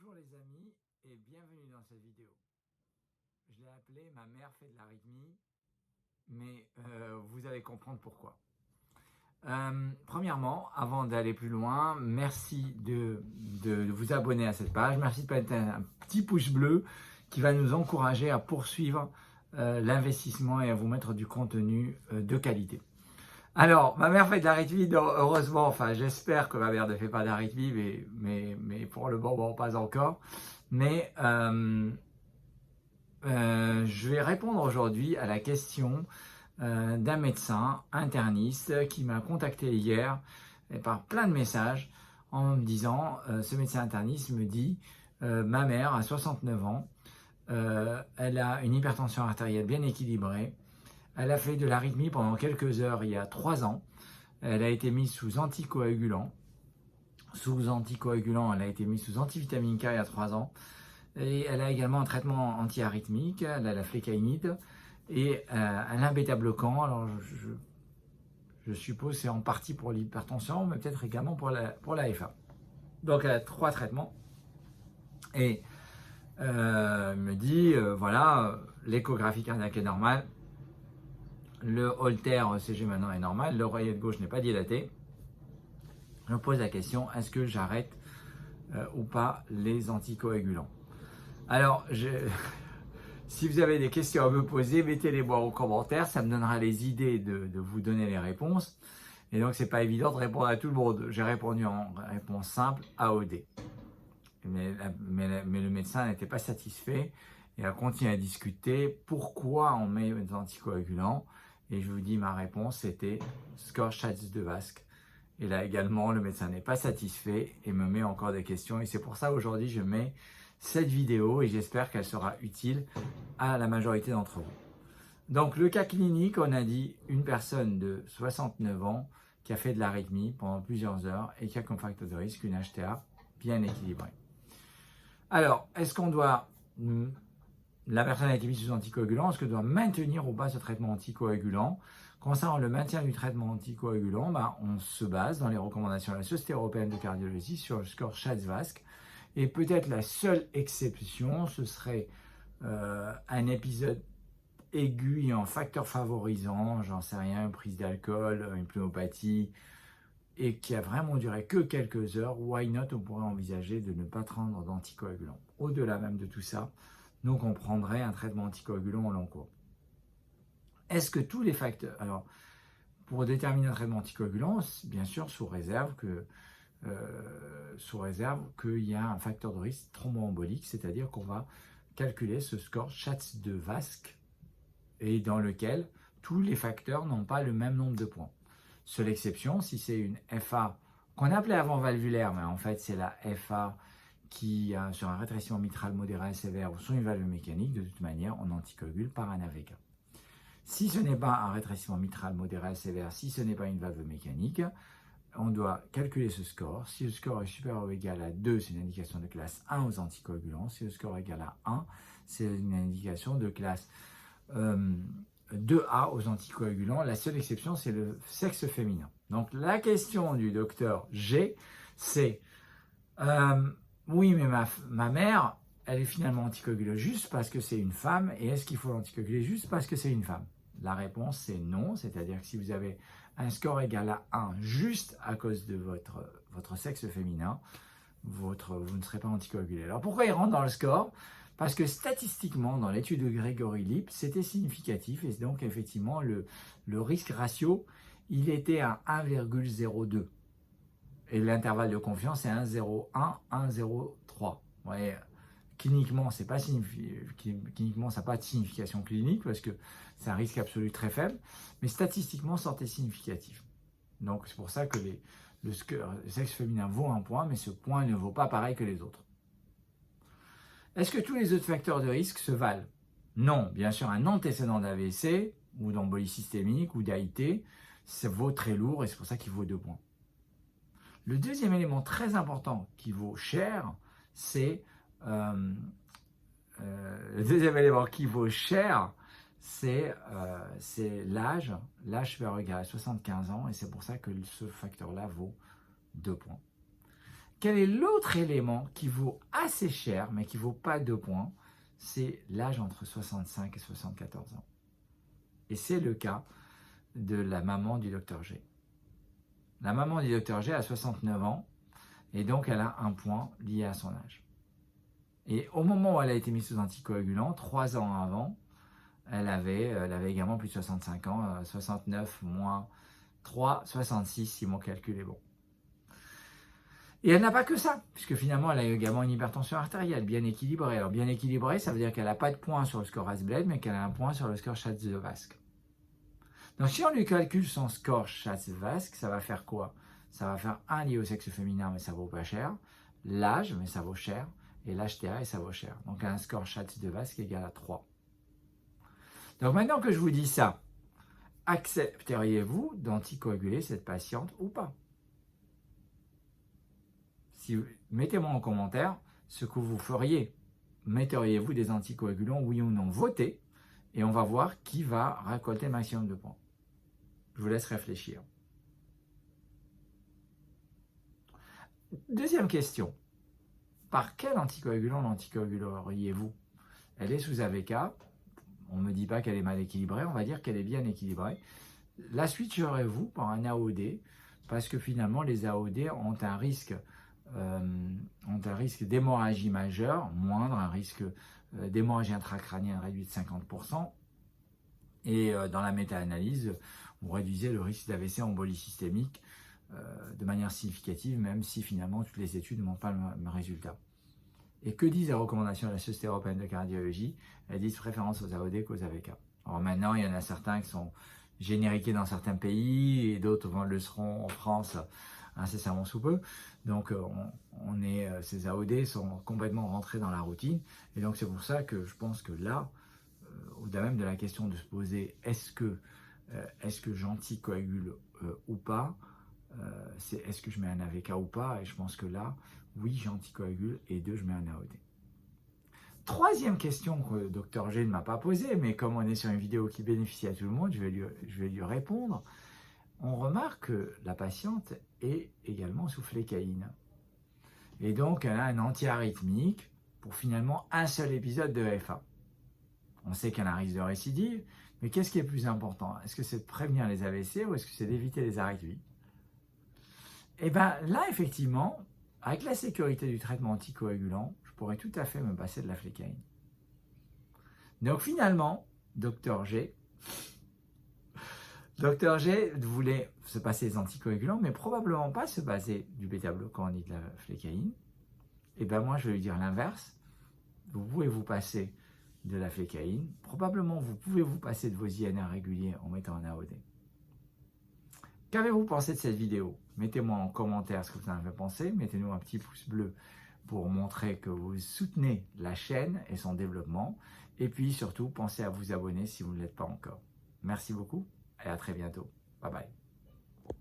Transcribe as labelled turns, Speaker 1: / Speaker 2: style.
Speaker 1: Bonjour les amis et bienvenue dans cette vidéo. Je l'ai appelée "Ma mère fait de l'arythmie", mais vous allez comprendre pourquoi. Premièrement, avant d'aller plus loin, merci de vous abonner à cette page. Merci de mettre un petit pouce bleu qui va nous encourager à poursuivre l'investissement et à vous mettre du contenu de qualité. Alors, ma mère fait de l'arythmie, heureusement, enfin j'espère que ma mère ne fait pas d'arythmie, mais pour le moment pas encore. Mais je vais répondre aujourd'hui à la question d'un médecin interniste qui m'a contacté hier et par plein de messages en me disant, ce médecin interniste me dit, ma mère a 69 ans, elle a une hypertension artérielle bien équilibrée, elle a fait de l'arythmie pendant quelques heures il y a 3 ans, elle a été mise sous anticoagulant, elle a été mise sous antivitamine K il y a 3 ans, et elle a également un traitement anti-arythmique, elle a la flécainide, et elle a un bêta-bloquant. Alors je suppose que c'est en partie pour l'hypertension, mais peut-être également pour la FA. Donc elle a 3 traitements, et me dit, voilà, l'échographie cardiaque est normale, le Holter ECG maintenant est normal, l'oreillette gauche n'est pas dilatée. Je me pose la question, est-ce que j'arrête ou pas les anticoagulants? Alors, si vous avez des questions à me poser, mettez-les-moi en commentaire, ça me donnera les idées de vous donner les réponses. Et donc, c'est pas évident de répondre à tout le monde. J'ai répondu en réponse simple, AOD. Mais le médecin n'était pas satisfait et a continué à discuter pourquoi on met des anticoagulants. Et je vous dis, ma réponse, c'était score Schatz-Devask. Et là également, le médecin n'est pas satisfait et me met encore des questions. Et c'est pour ça aujourd'hui, je mets cette vidéo et j'espère qu'elle sera utile à la majorité d'entre vous. Donc le cas clinique, on a dit une personne de 69 ans qui a fait de l'arythmie pendant plusieurs heures et qui a comme facteur de risque une HTA bien équilibrée. Alors, est-ce qu'on doit, la personne a été mise sous anticoagulant, est-ce qu'on doit maintenir ou pas ce traitement anticoagulant? Concernant le maintien du traitement anticoagulant, on se base dans les recommandations de la Société européenne de cardiologie sur le score Schatz-Devask. Et peut-être la seule exception, ce serait un épisode aigu et un facteur favorisant, j'en sais rien, une prise d'alcool, une pneumopathie, et qui a vraiment duré que quelques heures. Why not, on pourrait envisager de ne pas prendre d'anticoagulant. Au-delà même de tout ça, donc on prendrait un traitement anticoagulant au long cours. Est-ce que tous les facteurs... Alors, pour déterminer un traitement anticoagulant, bien sûr, sous réserve qu'il y a un facteur de risque thromboembolique, c'est-à-dire qu'on va calculer ce score Schatz-Devask et dans lequel tous les facteurs n'ont pas le même nombre de points. Seule exception, si c'est une FA qu'on appelait avant valvulaire, mais en fait c'est la FA qui a sur un rétrécissement mitral modéré et sévère ou sur une valve mécanique, de toute manière on anticoagule par un AVK. Si ce n'est pas un rétrécissement mitral modéré et sévère, si ce n'est pas une valve mécanique, on doit calculer ce score. Si le score est supérieur ou égal à 2, c'est une indication de classe 1 aux anticoagulants. Si le score est égal à 1, c'est une indication de classe 2A aux anticoagulants. La seule exception, c'est le sexe féminin. Donc la question du docteur G, c'est oui, mais ma mère, elle est finalement anticoagulée juste parce que c'est une femme, et est-ce qu'il faut l'anticoaguler juste parce que c'est une femme? La réponse, c'est non, c'est-à-dire que si vous avez un score égal à 1 juste à cause de votre sexe féminin, vous ne serez pas anticoagulé. Alors pourquoi il rentre dans le score? Parce que statistiquement, dans l'étude de Gregory Lip, c'était significatif, et donc effectivement, le risque ratio, il était à 1,02. Et l'intervalle de confiance est 1,01, 1,03. Vous voyez, cliniquement, ça n'a pas de signification clinique parce que c'est un risque absolu très faible, mais statistiquement, c'était significatif. Donc, c'est pour ça que le sexe féminin vaut un point, mais ce point ne vaut pas pareil que les autres. Est-ce que tous les autres facteurs de risque se valent? Non, bien sûr, un antécédent d'AVC ou d'embolie systémique ou d'AIT, ça vaut très lourd et c'est pour ça qu'il vaut 2 points. Le deuxième élément très important qui vaut cher, c'est l'âge supérieur ou égal à 75 ans, et c'est pour ça que ce facteur-là vaut 2 points. Quel est l'autre élément qui vaut assez cher, mais qui ne vaut pas 2 points? C'est l'âge entre 65 et 74 ans. Et c'est le cas de la maman du docteur G. La maman du docteur G a 69 ans, et donc elle a un point lié à son âge. Et au moment où elle a été mise sous anticoagulant, 3 ans avant, elle avait également plus de 65 ans, 69 moins 3, 66 si mon calcul est bon. Et elle n'a pas que ça, puisque finalement elle a également une hypertension artérielle bien équilibrée. Alors bien équilibrée, ça veut dire qu'elle n'a pas de point sur le score Hasbled, mais qu'elle a un point sur le score Schatz-Devask. Donc si on lui calcule son score Schatz-Devask, ça va faire quoi? Ça va faire un lié au sexe féminin, mais ça vaut pas cher, l'âge, mais ça vaut cher, et l'HTA, et ça vaut cher. Donc un score Schatz-Devask égal à 3. Donc maintenant que je vous dis ça, accepteriez-vous d'anticoaguler cette patiente ou pas? Mettez-moi en commentaire ce que vous feriez. Metteriez-vous des anticoagulants, oui ou non? Votez, et on va voir qui va récolter le maximum de points. Je vous laisse réfléchir. Deuxième question. Par quel anticoagulant l'anticoaguleriez-vous? Elle est sous AVK. On ne me dit pas qu'elle est mal équilibrée, on va dire qu'elle est bien équilibrée. La switcherez-vous par un AOD? Parce que finalement, les AOD ont un risque d'hémorragie majeure, moindre, un risque d'hémorragie intracrânienne réduit de 50%. Et dans la méta-analyse, on réduisait le risque d'AVC embolie systémique de manière significative, même si finalement toutes les études ne montrent pas le même résultat. Et que disent les recommandations de la Société européenne de cardiologie? Elles disent préférence aux AOD qu'aux AVK. Alors maintenant, il y en a certains qui sont génériqués dans certains pays et d'autres le seront en France incessamment sous peu. Donc ces AOD sont complètement rentrés dans la routine. Et donc c'est pour ça que je pense que là, au-delà même de la question de se poser est-ce que j'anticoagule ou pas, c'est est-ce que je mets un AVK ou pas? Et je pense que là, oui, j'anticoagule, et 2, je mets un AOD. Troisième question que le docteur G ne m'a pas posée, mais comme on est sur une vidéo qui bénéficie à tout le monde, je vais lui répondre. On remarque que la patiente est également sous flécaïne. Et donc, elle a un antiarythmique pour finalement un seul épisode de FA. On sait qu'elle a un risque de récidive, mais qu'est-ce qui est plus important? Est-ce que c'est de prévenir les AVC ou est-ce que c'est d'éviter les arythmies? Et bien là, effectivement, avec la sécurité du traitement anticoagulant, je pourrais tout à fait me passer de la flécaïne. Donc finalement, Dr G voulait se passer des anticoagulants, mais probablement pas se baser du bêta-bloquant ni de la flécaïne. Et bien moi, je vais lui dire l'inverse. Vous pouvez vous passer de la flécaïne. Probablement, vous pouvez vous passer de vos INR réguliers en mettant un AOD. Qu'avez-vous pensé de cette vidéo? Mettez-moi en commentaire ce que vous en avez pensé. Mettez-nous un petit pouce bleu pour montrer que vous soutenez la chaîne et son développement. Et puis surtout, pensez à vous abonner si vous ne l'êtes pas encore. Merci beaucoup et à très bientôt. Bye bye.